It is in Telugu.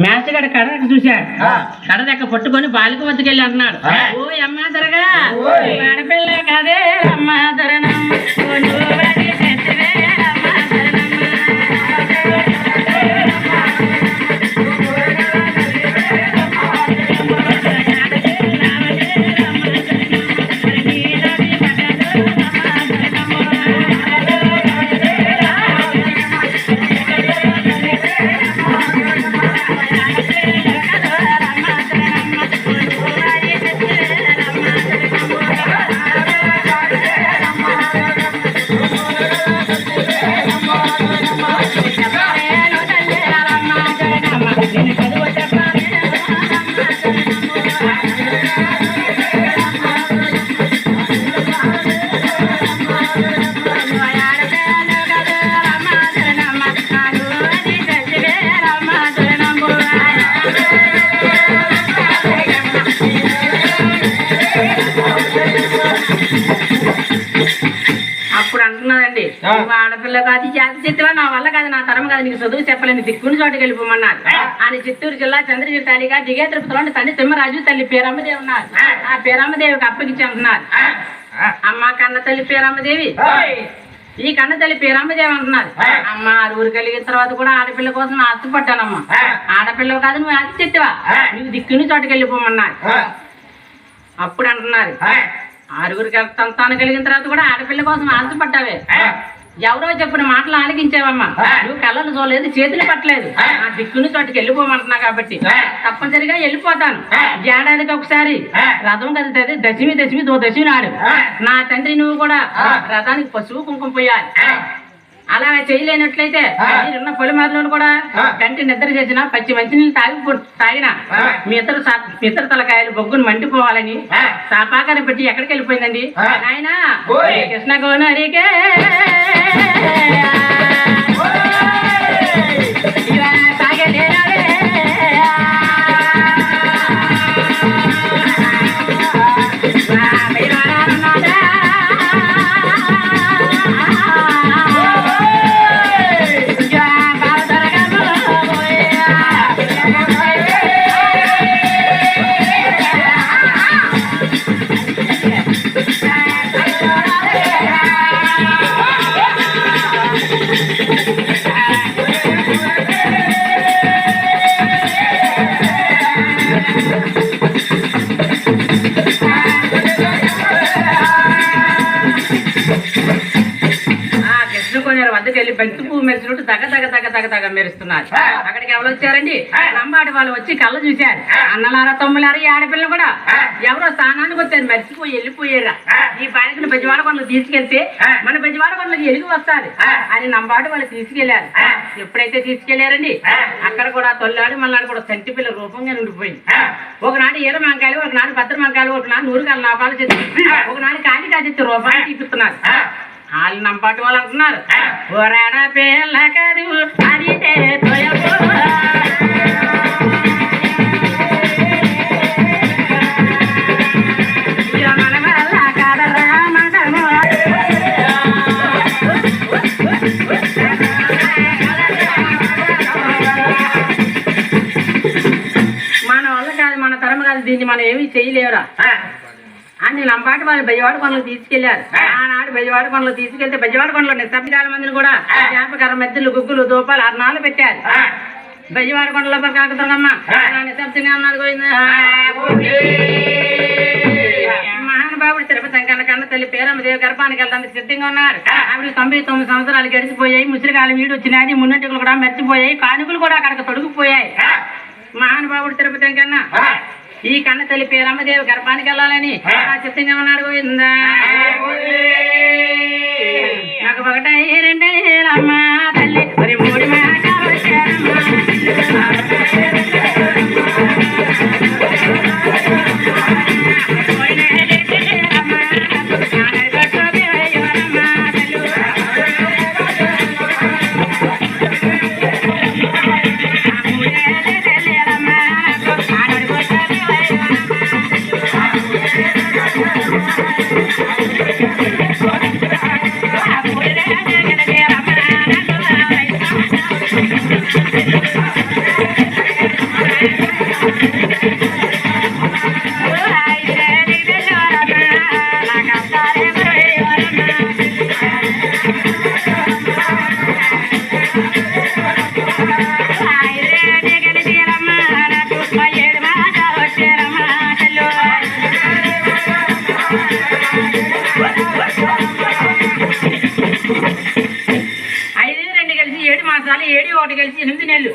మ్యాచ్ గడ కడ చూశాడు. కడ దగ్గర పట్టుకొని బాలిక వద్దకు వెళ్ళి అంటున్నాడు, ఓ అమ్మ దొరగా ఆడపిల్ల కాదే అమ్మ దొరనం ఆడపిల్ల కాదు జాతి చెట్టువా నా వల్ల కాదు, నా తరం కాదు, నీకు చదువు చెప్పలేని దిక్కుని చోటుకి వెళ్ళిపోమన్నారు. ఆయన చిత్తూరు జిల్లా చంద్రగిరి తల్లిగా దిగే తిరుపతిలో తండ్రి తిమ్మరాజు, తల్లి పేరమ్మదేవి ఉన్నారు. ఆ పేరమ్మదేవికి అప్పగించి అంటున్నారు, అమ్మ కన్న తల్లి పేరమ్మదేవి, ఈ కన్న తల్లి పేరమ్మదేవి అంటున్నారు. అమ్మ ఆరుగురు కలిగిన తర్వాత కూడా ఆడపిల్ల కోసం ఆశపడ్డానమ్మా, ఆడపిల్ల కాదు నువ్వు ఆది చెట్టువా, నీకు దిక్కుని చోటుకి వెళ్ళిపోమన్నారు. అప్పుడు అంటున్నారు, ఆరుగురికి సంతానం కలిగిన తర్వాత కూడా ఆడపిల్ల కోసం ఆశపడ్డావే, ఎవరో చెప్పిన మాటలు ఆలకించావమ్మా, నువ్వు కళ్ళను చూడలేదు, చేతులు పట్టలేదు, ఆ దిక్కుని చోటుకి వెళ్ళిపోమంటున్నా కాబట్టి తప్పనిసరిగా వెళ్ళిపోతాను. ఏడాదికి ఒకసారి రథం కదులుతుంది, దశమి దశమి నాడు నా తండ్రి నువ్వు కూడా రథానికి పసుపు కుంకుమ పోయాలి. అలా చేయలేనట్లయితే మీరున్న పొలిమారులను కూడా కంటి నిద్ర చేసిన పచ్చి మంచినీళ్ళు తాగిన మీ ఇతర తలకాయలు బొగ్గును మండిపోవాలని సాపాకారం పెట్టి ఎక్కడికి వెళ్ళిపోయిందండి ఆయన కృష్ణ గోనరికే వద్దకు వెళ్ళి బంతి పువ్వు మెరిసినట్టు తగ మెరుస్తున్నారు. అక్కడికి ఎవరు వచ్చారండి, లంబాడి వాళ్ళు వచ్చి కళ్ళ చూశారు. అన్నలారా తమ్ములారా ఈ ఆడపిల్లలు కూడా ఎవరో స్థానానికి వచ్చారు, మర్చిపోయి వెళ్ళిపోయారా, ఈ బాలికను బెజవాడ కొండలు తీసుకెళ్తే మన బెజవాడ కొండలకు ఎలుగు వస్తారు అని లంబాడి వాళ్ళు తీసుకెళ్లారు. ఎప్పుడైతే తీసుకెళ్లారండి అక్కడ కూడా తొల్లాడు మళ్ళాడు కూడా సంటి పిల్ల రూపంగా ఉండిపోయింది. ఒకనాడు ఈర మంకాయలు, ఒకనాడు భద్ర మంకాయలు, ఒకనాడు నూరుకాయలు నాపాలు చెప్తే, ఒకనాడు కాళికా చెప్తే రూపాయలు చూపిస్తున్నారు. వాళ్ళు నంపాటి వాళ్ళు అంటున్నారు, ఓరాడ పిల్ల కదు అడితే మన వల్ల కాదు, మన తరం కాదు, దీన్ని మనం ఏమీ చేయలేవురా అని లంబాటి వాళ్ళు బెజవాడ కొండలు తీసుకెళ్లారు. ఆనాడు బెజవాడ కొండలు తీసుకెళ్తే బెజవాడ కొండలో నిశ్శబ్దాల మందిని కూడా జ్ఞాపకర మెద్దలు గుగ్గులు దూపాలు అర్నాలు పెట్టారు. బెజవాడ కొండలో కాకుతురమ్మ నిశ్శబ్దంగా ఉన్నది. మహానుభావుడు తిరుపతి కన్న తల్లి పేరమ్మదేవి గర్భానికి వెళ్ళడానికి సిద్ధంగా ఉన్నారు. ఆవిడ 99 సంవత్సరాలు గడిచిపోయాయి, ముసిరికాలం వీడు వచ్చినాయి, మున్నటికలు కూడా మెచ్చిపోయాయి, కానుకలు కూడా అక్కడికి తొడుగుపోయాయి. మహానుభావుడు తిరుపతి కన్నా ఈ కన్న తల్లి పేరమ్మదేవి గర్భానికి వెళ్ళాలని సిద్ధంగా ఉన్నాడు. గోవిందా నాకు ఒకటై రెండేళ్ళమ్మ తల్లి మరి మూడు ఏడి ఒకటి కలిసి 8 నెలలు